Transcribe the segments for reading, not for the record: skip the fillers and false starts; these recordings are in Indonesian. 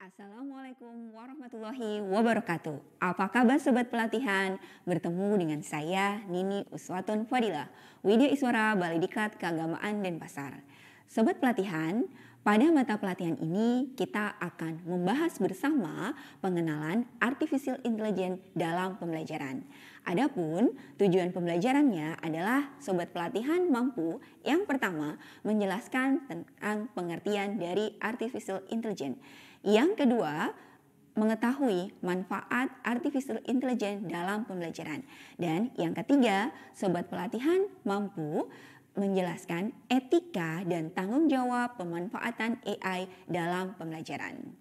Assalamualaikum warahmatullahi wabarakatuh. Apa kabar sobat pelatihan? Bertemu dengan saya Nini Uswatun Fadilah, Widya Iswara Balai Diklat Keagamaan Denpasar. Sobat pelatihan, pada mata pelatihan ini kita akan membahas bersama pengenalan artificial intelligence dalam pembelajaran. Adapun tujuan pembelajarannya adalah sobat pelatihan mampu yang pertama menjelaskan tentang pengertian dari artificial intelligence. Yang kedua, mengetahui manfaat artificial intelligence dalam pembelajaran. Dan yang ketiga, sobat pelatihan mampu menjelaskan etika dan tanggung jawab pemanfaatan AI dalam pembelajaran.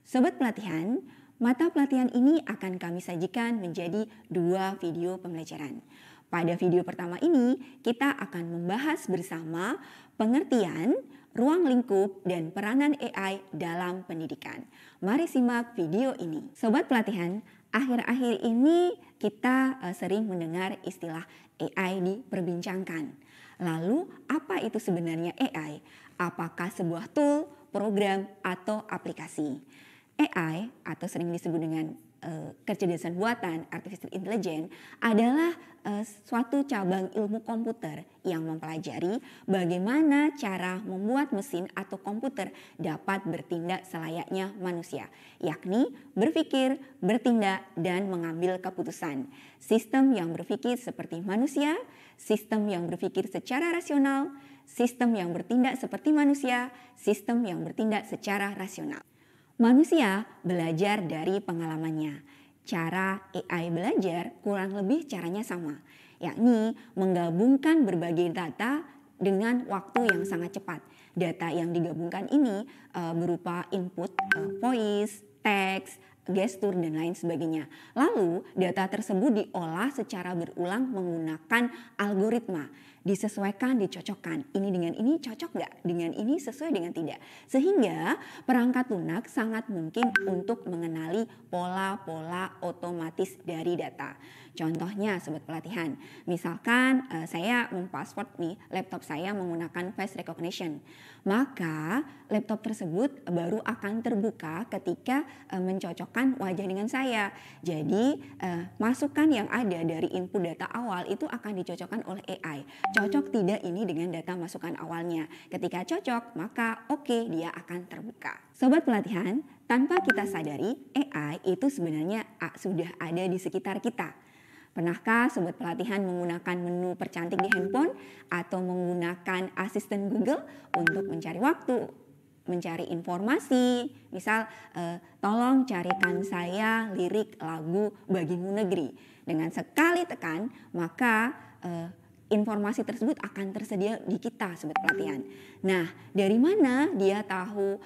Sobat pelatihan, mata pelatihan ini akan kami sajikan menjadi 2 video pembelajaran. Pada video pertama ini, kita akan membahas bersama pengertian, ruang lingkup, dan peranan AI dalam pendidikan. Mari simak video ini. Sobat pelatihan, akhir-akhir ini kita sering mendengar istilah AI diperbincangkan. Lalu, apa itu sebenarnya AI? Apakah sebuah tool, program, atau aplikasi? AI atau sering disebut dengan kecerdasan buatan, artificial intelligence adalah suatu cabang ilmu komputer yang mempelajari bagaimana cara membuat mesin atau komputer dapat bertindak selayaknya manusia, yakni berpikir, bertindak, dan mengambil keputusan. Sistem yang berpikir seperti manusia, sistem yang berpikir secara rasional, sistem yang bertindak seperti manusia, sistem yang bertindak secara rasional. Manusia belajar dari pengalamannya. Cara AI belajar kurang lebih caranya sama, yakni menggabungkan berbagai data dengan waktu yang sangat cepat. Data yang digabungkan ini berupa input voice, teks, gestur, dan lain sebagainya. Lalu data tersebut diolah secara berulang menggunakan algoritma. Disesuaikan, dicocokkan. Ini dengan ini cocok nggak? Dengan ini sesuai dengan tidak. Sehingga perangkat lunak sangat mungkin untuk mengenali pola-pola otomatis dari data. Contohnya sobat pelatihan, misalkan saya mempassword nih laptop saya menggunakan face recognition. Maka laptop tersebut baru akan terbuka ketika mencocokkan wajah dengan saya. Jadi masukan yang ada dari input data awal itu akan dicocokkan oleh AI. Cocok tidak ini dengan data masukan awalnya. Ketika cocok, maka oke, dia akan terbuka. Sobat pelatihan, tanpa kita sadari, AI itu sebenarnya sudah ada di sekitar kita. Pernahkah sobat pelatihan menggunakan menu percantik di handphone atau menggunakan asisten Google untuk mencari waktu, mencari informasi? Misal, tolong carikan saya lirik lagu Bagimu Negeri. Dengan sekali tekan, maka informasi tersebut akan tersedia di kita, sobat pelatihan. Nah, dari mana dia tahu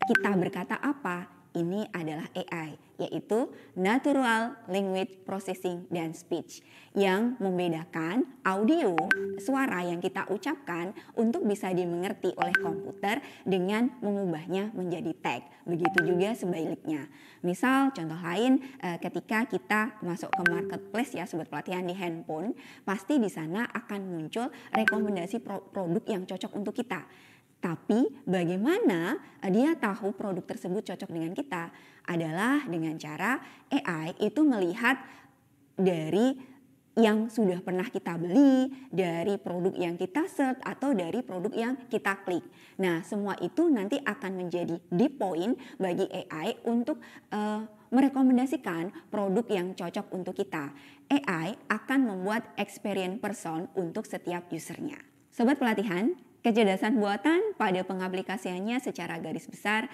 kita berkata apa? Ini adalah AI, yaitu Natural Language Processing dan Speech, yang membedakan audio, suara yang kita ucapkan untuk bisa dimengerti oleh komputer dengan mengubahnya menjadi teks. Begitu juga sebaliknya. Misal contoh lain, ketika kita masuk ke marketplace ya sobat pelatihan di handphone, pasti di sana akan muncul rekomendasi produk yang cocok untuk kita. Tapi bagaimana dia tahu produk tersebut cocok dengan kita adalah dengan cara AI itu melihat dari yang sudah pernah kita beli, dari produk yang kita search, atau dari produk yang kita klik. Nah, semua itu nanti akan menjadi deep point bagi AI untuk merekomendasikan produk yang cocok untuk kita. AI akan membuat experience person untuk setiap usernya. Sobat pelatihan, kecerdasan buatan pada pengaplikasiannya secara garis besar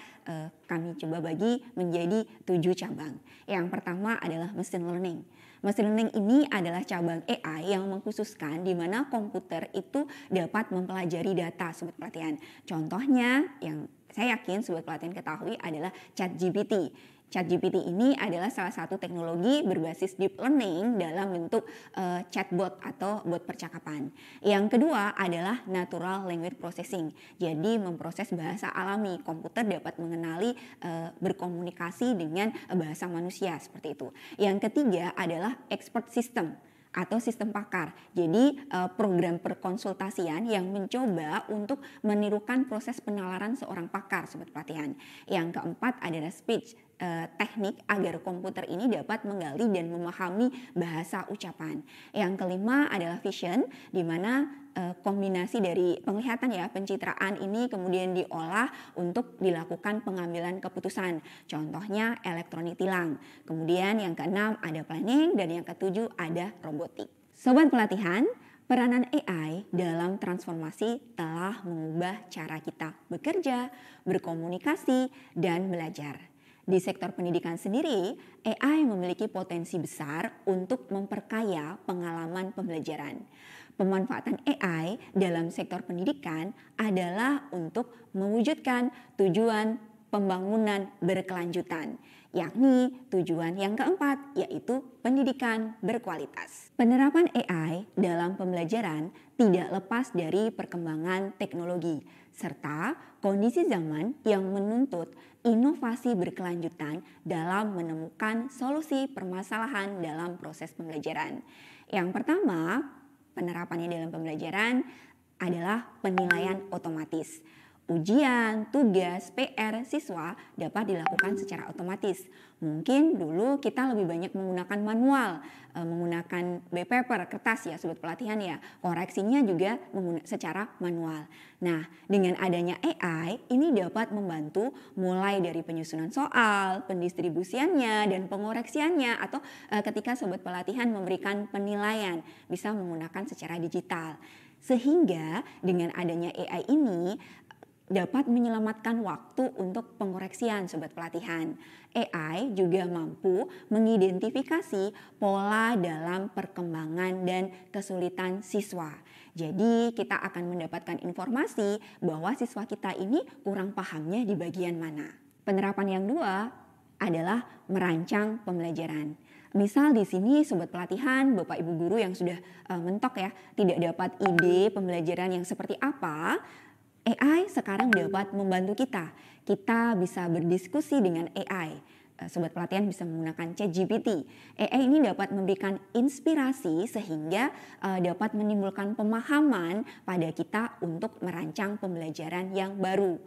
kami coba bagi menjadi 7 cabang. Yang pertama adalah machine learning. Machine learning ini adalah cabang AI yang mengkhususkan di mana komputer itu dapat mempelajari data sobat pelatihan. Contohnya yang saya yakin sobat pelatihan ketahui adalah ChatGPT. ChatGPT ini adalah salah satu teknologi berbasis deep learning dalam bentuk chatbot atau bot percakapan. Yang kedua adalah natural language processing. Jadi memproses bahasa alami. Komputer dapat mengenali berkomunikasi dengan bahasa manusia seperti itu. Yang ketiga adalah expert system atau sistem pakar. Jadi program perkonsultasian yang mencoba untuk menirukan proses penalaran seorang pakar, sobat pelatihan. Yang keempat adalah speech, teknik agar komputer ini dapat menggali dan memahami bahasa ucapan. Yang kelima adalah vision, di mana kombinasi dari penglihatan ya, pencitraan ini kemudian diolah untuk dilakukan pengambilan keputusan. Contohnya elektronik tilang. Kemudian yang keenam ada planning dan yang ketujuh ada robotik. Sobat pelatihan, peranan AI dalam transformasi telah mengubah cara kita bekerja, berkomunikasi, dan belajar. Di sektor pendidikan sendiri, AI memiliki potensi besar untuk memperkaya pengalaman pembelajaran. Pemanfaatan AI dalam sektor pendidikan adalah untuk mewujudkan tujuan pembangunan berkelanjutan, yakni tujuan yang keempat, yaitu pendidikan berkualitas. Penerapan AI dalam pembelajaran tidak lepas dari perkembangan teknologi, serta kondisi zaman yang menuntut inovasi berkelanjutan dalam menemukan solusi permasalahan dalam proses pembelajaran. Yang pertama, penerapannya dalam pembelajaran adalah penilaian otomatis. Ujian, tugas, PR siswa dapat dilakukan secara otomatis. Mungkin dulu kita lebih banyak menggunakan manual, menggunakan paper, kertas ya sobat pelatihan ya. Koreksinya juga secara manual. Nah, dengan adanya AI ini dapat membantu mulai dari penyusunan soal, pendistribusiannya dan pengoreksiannya, atau ketika sobat pelatihan memberikan penilaian bisa menggunakan secara digital. Sehingga dengan adanya AI ini dapat menyelamatkan waktu untuk pengoreksian sobat pelatihan. AI juga mampu mengidentifikasi pola dalam perkembangan dan kesulitan siswa. Jadi kita akan mendapatkan informasi bahwa siswa kita ini kurang pahamnya di bagian mana. Penerapan yang dua adalah merancang pembelajaran. Misal di sini sobat pelatihan, Bapak Ibu guru yang sudah mentok ya, tidak dapat ide pembelajaran yang seperti apa, AI sekarang dapat membantu kita. Kita bisa berdiskusi dengan AI. Sobat pelatihan bisa menggunakan ChatGPT. AI ini dapat memberikan inspirasi sehingga dapat menimbulkan pemahaman pada kita untuk merancang pembelajaran yang baru.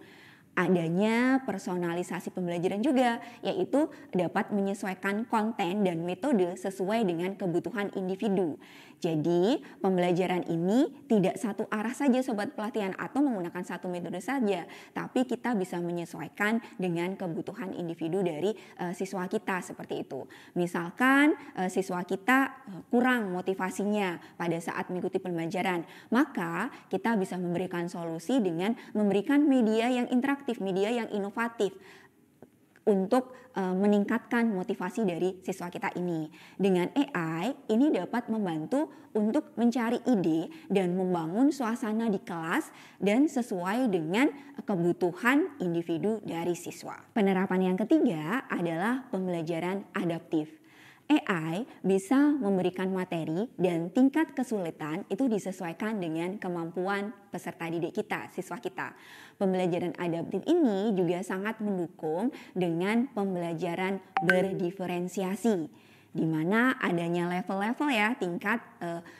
Adanya personalisasi pembelajaran juga, yaitu dapat menyesuaikan konten dan metode sesuai dengan kebutuhan individu. Jadi pembelajaran ini tidak satu arah saja sobat pelatihan atau menggunakan satu metode saja, tapi kita bisa menyesuaikan dengan kebutuhan individu dari siswa kita seperti itu. Misalkan siswa kita kurang motivasinya pada saat mengikuti pembelajaran, maka kita bisa memberikan solusi dengan memberikan media yang interaktif, media yang inovatif untuk meningkatkan motivasi dari siswa kita ini. Dengan AI ini dapat membantu untuk mencari ide dan membangun suasana di kelas dan sesuai dengan kebutuhan individu dari siswa. Penerapan yang ketiga adalah pembelajaran adaptif. AI bisa memberikan materi dan tingkat kesulitan itu disesuaikan dengan kemampuan peserta didik kita, siswa kita. Pembelajaran adaptif ini juga sangat mendukung dengan pembelajaran berdiferensiasi, di mana adanya level-level ya, tingkat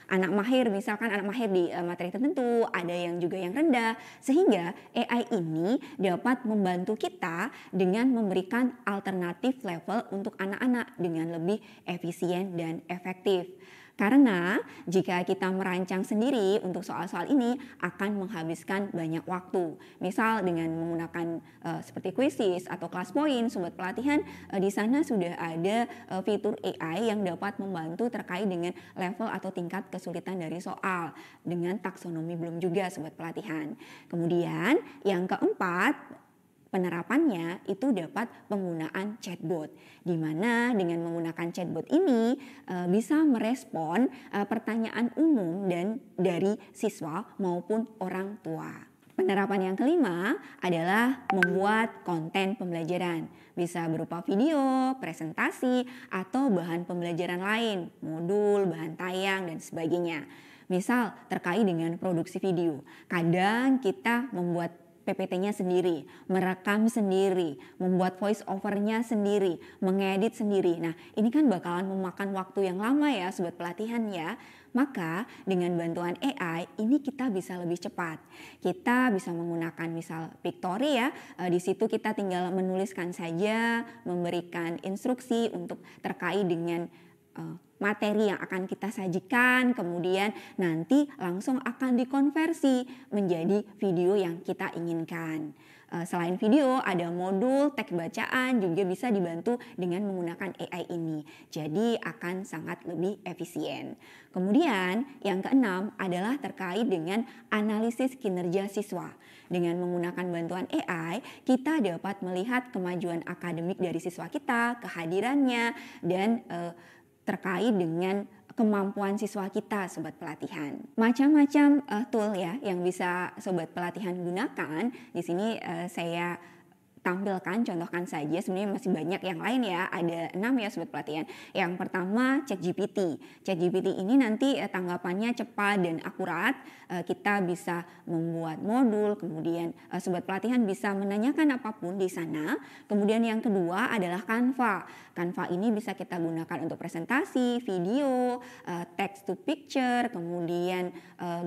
anak mahir, misalkan anak mahir di materi tertentu, ada yang juga yang rendah, sehingga AI ini dapat membantu kita dengan memberikan alternatif level untuk anak-anak dengan lebih efisien dan efektif. Karena jika kita merancang sendiri untuk soal-soal ini akan menghabiskan banyak waktu. Misal dengan menggunakan seperti quizzes atau kelas poin, sobat pelatihan di sana sudah ada fitur AI yang dapat membantu terkait dengan level atau tingkat kesulitan dari soal. Dengan taksonomi belum juga sobat pelatihan. Kemudian yang keempat, penerapannya itu dapat penggunaan chatbot, di mana dengan menggunakan chatbot ini bisa merespon pertanyaan umum dan dari siswa maupun orang tua. Penerapan yang kelima adalah membuat konten pembelajaran, bisa berupa video, presentasi, atau bahan pembelajaran lain, modul, bahan tayang, dan sebagainya. Misal terkait dengan produksi video, kadang kita membuat PPT-nya sendiri, merekam sendiri, membuat voice over-nya sendiri, mengedit sendiri. Nah, ini kan bakalan memakan waktu yang lama ya sobat pelatihan ya. Maka dengan bantuan AI ini kita bisa lebih cepat. Kita bisa menggunakan misal Pictory ya, di situ kita tinggal menuliskan saja, memberikan instruksi untuk terkait dengan materi yang akan kita sajikan, kemudian nanti langsung akan dikonversi menjadi video yang kita inginkan. Selain video, ada modul teks bacaan juga bisa dibantu dengan menggunakan AI ini. Jadi akan sangat lebih efisien. Kemudian yang keenam adalah terkait dengan analisis kinerja siswa. Dengan menggunakan bantuan AI, kita dapat melihat kemajuan akademik dari siswa kita, kehadirannya, dan terkait dengan kemampuan siswa kita sobat pelatihan. Macam-macam tool ya yang bisa sobat pelatihan gunakan. Di sini saya tampilkan, contohkan saja, sebenarnya masih banyak yang lain ya, ada 6 ya sobat pelatihan. Yang pertama ChatGPT. ChatGPT ini nanti tanggapannya cepat dan akurat, kita bisa membuat modul, kemudian sobat pelatihan bisa menanyakan apapun di sana. Kemudian yang kedua adalah Canva. Canva ini bisa kita gunakan untuk presentasi, video, text to picture, kemudian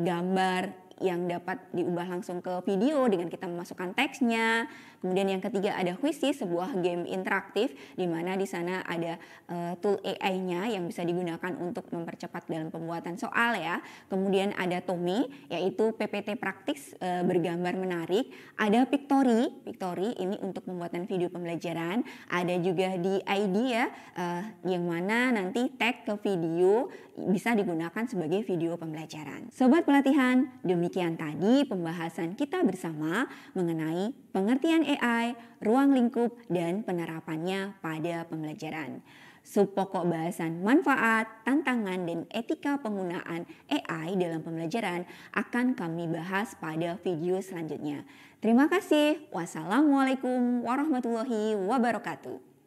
gambar yang dapat diubah langsung ke video dengan kita memasukkan teksnya. Kemudian yang ketiga ada Quizizz, sebuah game interaktif di mana di sana ada tool AI-nya yang bisa digunakan untuk mempercepat dalam pembuatan soal ya. Kemudian ada Tomy yaitu PPT praktis bergambar menarik. Ada Pictory ini untuk pembuatan video pembelajaran. Ada juga di ID ya, yang mana nanti tag ke video bisa digunakan sebagai video pembelajaran. Sobat pelatihan, demikian tadi pembahasan kita bersama mengenai pengertian AI, ruang lingkup, dan penerapannya pada pembelajaran. Subpokok bahasan manfaat, tantangan, dan etika penggunaan AI dalam pembelajaran akan kami bahas pada video selanjutnya. Terima kasih. Wassalamualaikum warahmatullahi wabarakatuh.